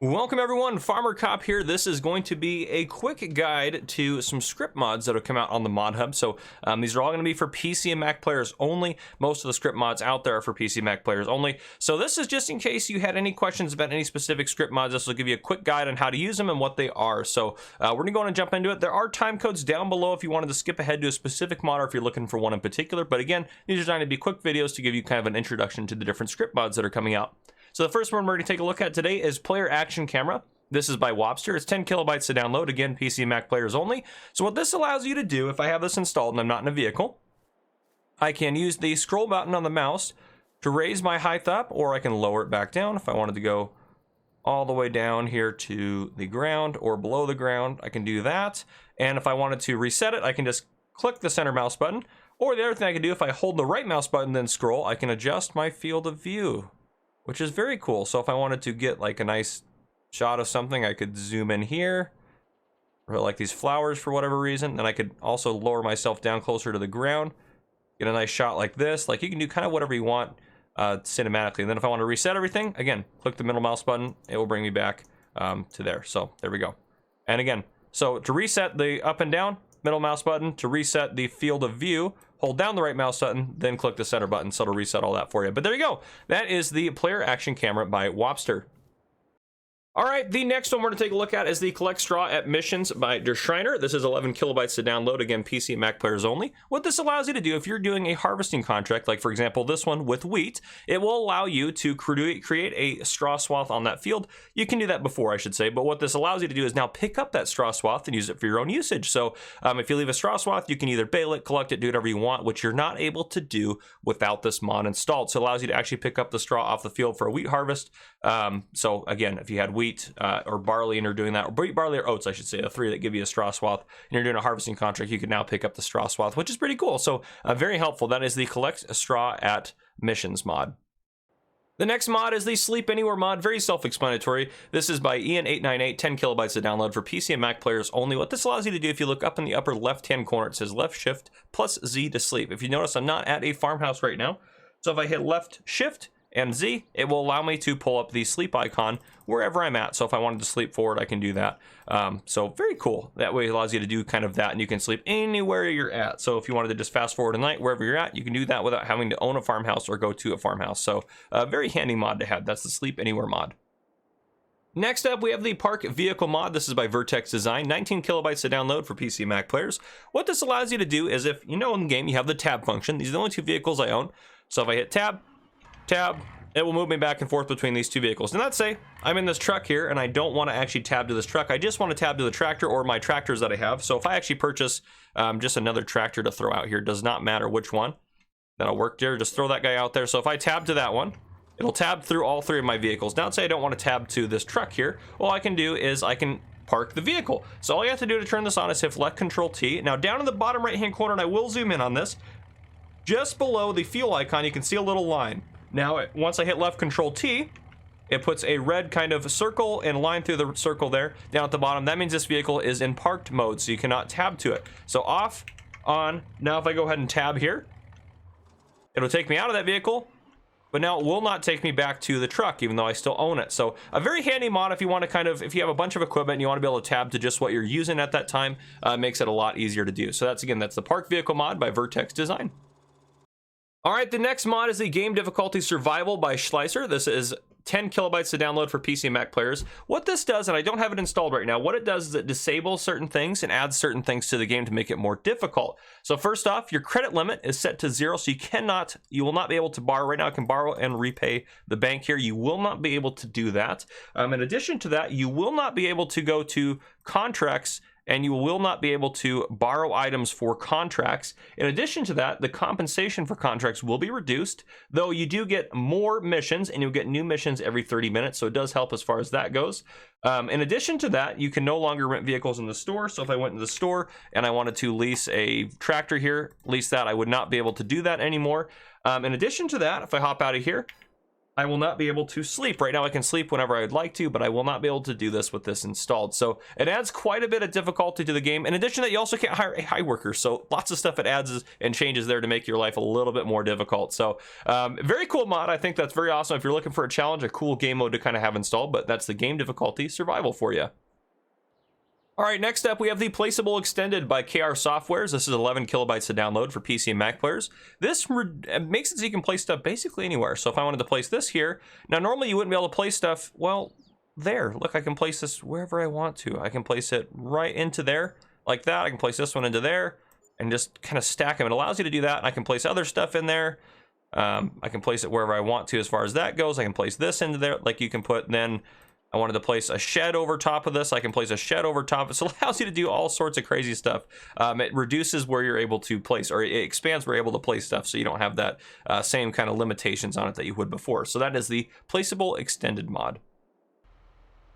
Welcome everyone, Farmer Cop here. This is going to be a quick guide to some script mods that have come out on the Mod Hub. So these are all going to be for PC and Mac players only. Most of the script mods out there are for PC and Mac players only. So this is just in case you had any questions about any specific script mods. This will give you a quick guide on how to use them and what they are. So we're going to go on and jump into it. There are time codes down below if you wanted to skip ahead to a specific mod or if you're looking for one in particular. But again, these are designed to be quick videos to give you kind of an introduction to the different script mods that are coming out. So the first one we're going to take a look at today is PlayerActionCamera. This is by Wobster. It's 10 kilobytes to download. Again, PC and Mac players only. So what this allows you to do, if I have this installed and I'm not in a vehicle, I can use the scroll button on the mouse to raise my height up, or I can lower it back down. If I wanted to go all the way down here to the ground or below the ground, I can do that. And if I wanted to reset it, I can just click the center mouse button. Or the other thing I can do, if I hold the right mouse button then scroll, I can adjust my field of view, which is very cool. So if I wanted to get like a nice shot of something, I could zoom in here, or like these flowers for whatever reason, and I could also lower myself down closer to the ground, get a nice shot like this. Like, you can do kind of whatever you want cinematically. And then if I want to reset everything, again, click the middle mouse button, it will bring me back to there. So there we go. And again, so to reset the up and down, middle mouse button. To reset the field of view, hold down the right mouse button, then click the center button, so it'll reset all that for you. But there you go. That is the PlayerActionCamera by Wobster. All right, the next one we're going to take a look at is the Collect Straw at Missions by Der Schreiner. This is 11 kilobytes to download. Again, PC and Mac players only. What this allows you to do, if you're doing a harvesting contract, like for example this one with wheat, it will allow you to create a straw swath on that field. You can do that before, I should say, but what this allows you to do is now pick up that straw swath and use it for your own usage. So if you leave a straw swath, you can either bale it, collect it, do whatever you want, which you're not able to do without this mod installed. So it allows you to actually pick up the straw off the field for a wheat harvest. So again, if you had wheat or barley and you're doing that, or wheat, barley, or oats, I should say, the three that give you a straw swath, and you're doing a harvesting contract, you can now pick up the straw swath, which is pretty cool. So very helpful. That is the Collect Straw at Missions mod. The next mod is the Sleep Anywhere mod, very self-explanatory. This is by Ian898, 10 kilobytes to download for PC and Mac players only. What this allows you to do, if you look up in the upper left-hand corner, it says left shift plus Z to sleep. If you notice, I'm not at a farmhouse right now, so if I hit left shift and Z, it will allow me to pull up the sleep icon wherever I'm at. So if I wanted to sleep forward, I can do that. So very cool. That way it allows you to do kind of that, and you can sleep anywhere you're at. So if you wanted to just fast forward a night wherever you're at, you can do that without having to own a farmhouse or go to a farmhouse. So a very handy mod to have. That's the Sleep Anywhere mod. Next up, we have the Park Vehicle mod. This is by Vertex Design, 19 kilobytes to download for PC and Mac players. What this allows you to do is, if you know in the game you have the tab function, these are the only two vehicles I own. So if I hit tab, it will move me back and forth between these two vehicles. And let's say I'm in this truck here and I don't want to actually tab to this truck. I just want to tab to the tractor or my tractors that I have. So if I actually purchase just another tractor to throw out here, does not matter which one, that'll work there. Just throw that guy out there. So if I tab to that one, it'll tab through all three of my vehicles. Now let's say I don't want to tab to this truck here. All I can do is I can park the vehicle. So all you have to do to turn this on is hit left Control T. Now down in the bottom right hand corner, and I will zoom in on this, just below the fuel icon, you can see a little line. Now, once I hit left Control T, it puts a red kind of circle and line through the circle there down at the bottom. That means this vehicle is in parked mode, so you cannot tab to it. So off, on. Now if I go ahead and tab here, it'll take me out of that vehicle, but now it will not take me back to the truck, even though I still own it. So a very handy mod if you want to kind of, if you have a bunch of equipment and you want to be able to tab to just what you're using at that time, makes it a lot easier to do. So that's the Park Vehicle mod by Vertex Design. All right, the next mod is the Gamedifficulty Survival by Schleiser. This is 10 kilobytes to download for PC and Mac players. What this does, and I don't have it installed right now, what it does is it disables certain things and adds certain things to the game to make it more difficult. So first off, your credit limit is set to 0, so you will not be able to borrow. Right now I can borrow and repay the bank here. You will not be able to do that. In addition to that, you will not be able to go to contracts, and you will not be able to borrow items for contracts. In addition to that, the compensation for contracts will be reduced, though you do get more missions, and you'll get new missions every 30 minutes, so it does help as far as that goes. In addition to that, you can no longer rent vehicles in the store, so if I went into the store and I wanted to lease a tractor here, lease that, I would not be able to do that anymore. In addition to that, if I hop out of here, I will not be able to sleep. Right now I can sleep whenever I'd like to, but I will not be able to do this with this installed. So it adds quite a bit of difficulty to the game. In addition to that, you also can't hire AI workers. So lots of stuff it adds and changes there to make your life a little bit more difficult. So very cool mod. I think that's very awesome. If you're looking for a challenge, a cool game mode to kind of have installed, but that's the Game Difficulty Survival for you. All right, next up, we have the PlaceableExtended by KR Softwares. This is 11 kilobytes to download for PC and Mac players. This makes it so you can place stuff basically anywhere. So if I wanted to place this here, now normally you wouldn't be able to place stuff, well, there. Look, I can place this wherever I want to. I can place it right into there, like that. I can place this one into there and just kind of stack them. It allows you to do that. I can place other stuff in there. I can place it wherever I want to as far as that goes. I can place this into there, like you can put then... I wanted to place a shed over top of this. I can place a shed over top. So it allows you to do all sorts of crazy stuff. It reduces where you're able to place, or it expands where you're able to place stuff, so you don't have that same kind of limitations on it that you would before. So that is the PlaceableExtended mod.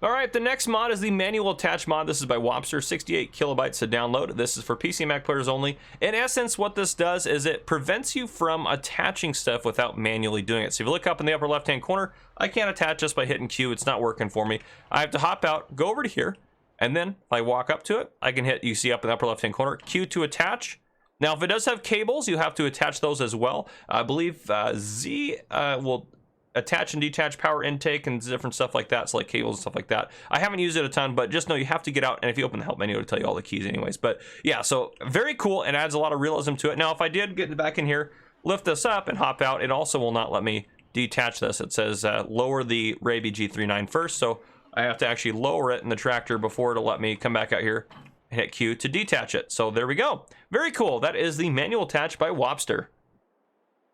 All right, the next mod is the manual attach mod. This is by Wopster, 68 kilobytes to download. This is for PC and Mac players only. In essence, what this does is it prevents you from attaching stuff without manually doing it. So if you look up in the upper left-hand corner, I can't attach just by hitting Q. It's not working for me. I have to hop out, go over to here, and then if I walk up to it, I can hit, you see up in the upper left-hand corner, Q to attach. Now, if it does have cables, you have to attach those as well. I believe Z will attach and detach power intake and different stuff like that, so like cables and stuff like that. I haven't used it a ton, but just know you have to get out, and if you open the help menu, it'll tell you all the keys anyways. But yeah, so very cool, and adds a lot of realism to it. Now, if I did get back in here, lift this up and hop out, it also will not let me detach this. It says lower the Ray BG39 first, so I have to actually lower it in the tractor before it'll let me come back out here and hit Q to detach it. So there we go. Very cool. That is the manual attach by Wopster.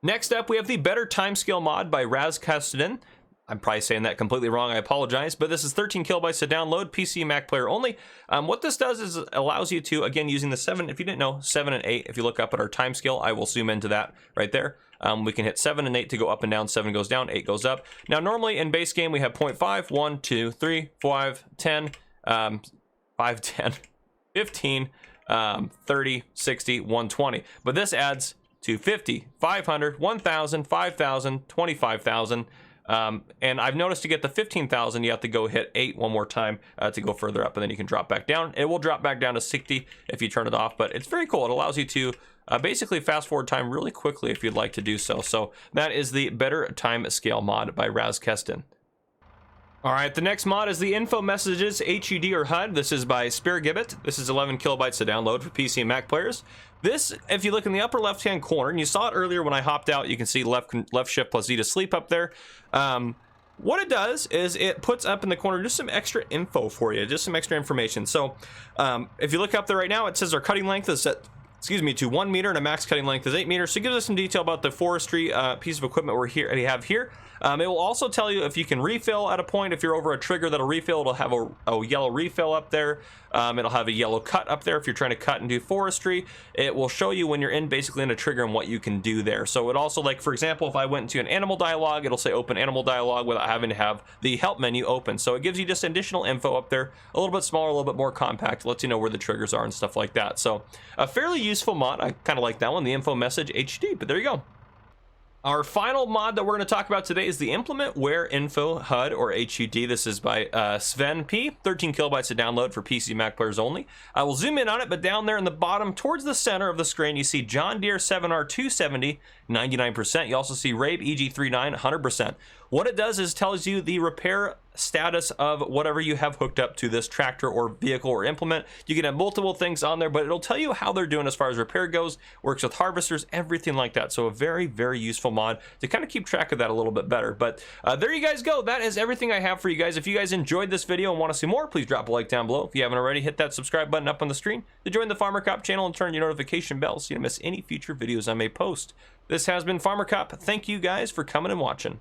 Next up, we have the Better Timescale mod by PlaceableExtended. I'm probably saying that completely wrong, I apologize, but this is 13 kilobytes to download, PC and Mac player only. What this does is it allows you to, again, using the 7, if you didn't know, 7 and 8, if you look up at our timescale, I will zoom into that right there. We can hit 7 and 8 to go up and down, 7 goes down, 8 goes up. Now, normally in base game, we have 0.5, 1, 2, 3, 5, 10, 5, 10, 15, 30, 60, 120. But this adds to 50, 500, 1,000, 5,000, 25,000. And I've noticed to get the 15,000, you have to go hit 8 one more time to go further up, and then you can drop back down. It will drop back down to 60 if you turn it off, but it's very cool. It allows you to basically fast forward time really quickly if you'd like to do so. So that is the Better Time Scale mod by PlaceableExtended. All right, the next mod is the Info Messages HUD or HUD. This is by SpearGibbet. This is 11 kilobytes to download for PC and Mac players. This, if you look in the upper left-hand corner, and you saw it earlier when I hopped out, you can see left shift plus Z to sleep up there. What it does is it puts up in the corner just some extra info for you, just some extra information. So if you look up there right now, it says our cutting length is set, to 1 meter, and a max cutting length is 8 meters. So it gives us some detail about the forestry piece of equipment we have here. It will also tell you if you can refill at a point. If you're over a trigger that'll refill, it'll have a yellow refill up there. It'll have a yellow cut up there if you're trying to cut and do forestry. It will show you when you're basically in a trigger and what you can do there. So it also, like for example, if I went into an animal dialogue, it'll say open animal dialogue without having to have the help menu open. So it gives you just additional info up there, a little bit smaller, a little bit more compact, lets you know where the triggers are and stuff like that. So a fairly useful mod. I kind of like that one, the Info Message HD, but there you go. Our final mod that we're going to talk about today is the Implement Where Info HUD or HUD. This is by Sven P. 13 kilobytes to download for PC Mac players only. I will zoom in on it, but down there in the bottom towards the center of the screen, you see John Deere 7R270, 99%. You also see Rabe EG39, 100%. What it does is tells you the repair status of whatever you have hooked up to this tractor or vehicle or implement. You can have multiple things on there, but it'll tell you how they're doing as far as repair goes, works with harvesters, everything like that. So a very, very useful mod to kind of keep track of that a little bit better. But there you guys go. That is everything I have for you guys. If you guys enjoyed this video and want to see more, please drop a like down below. If you haven't already, hit that subscribe button up on the screen to join the Farmer Cop channel and turn your notification bell so you don't miss any future videos I may post. This has been Farmer Cop. Thank you guys for coming and watching.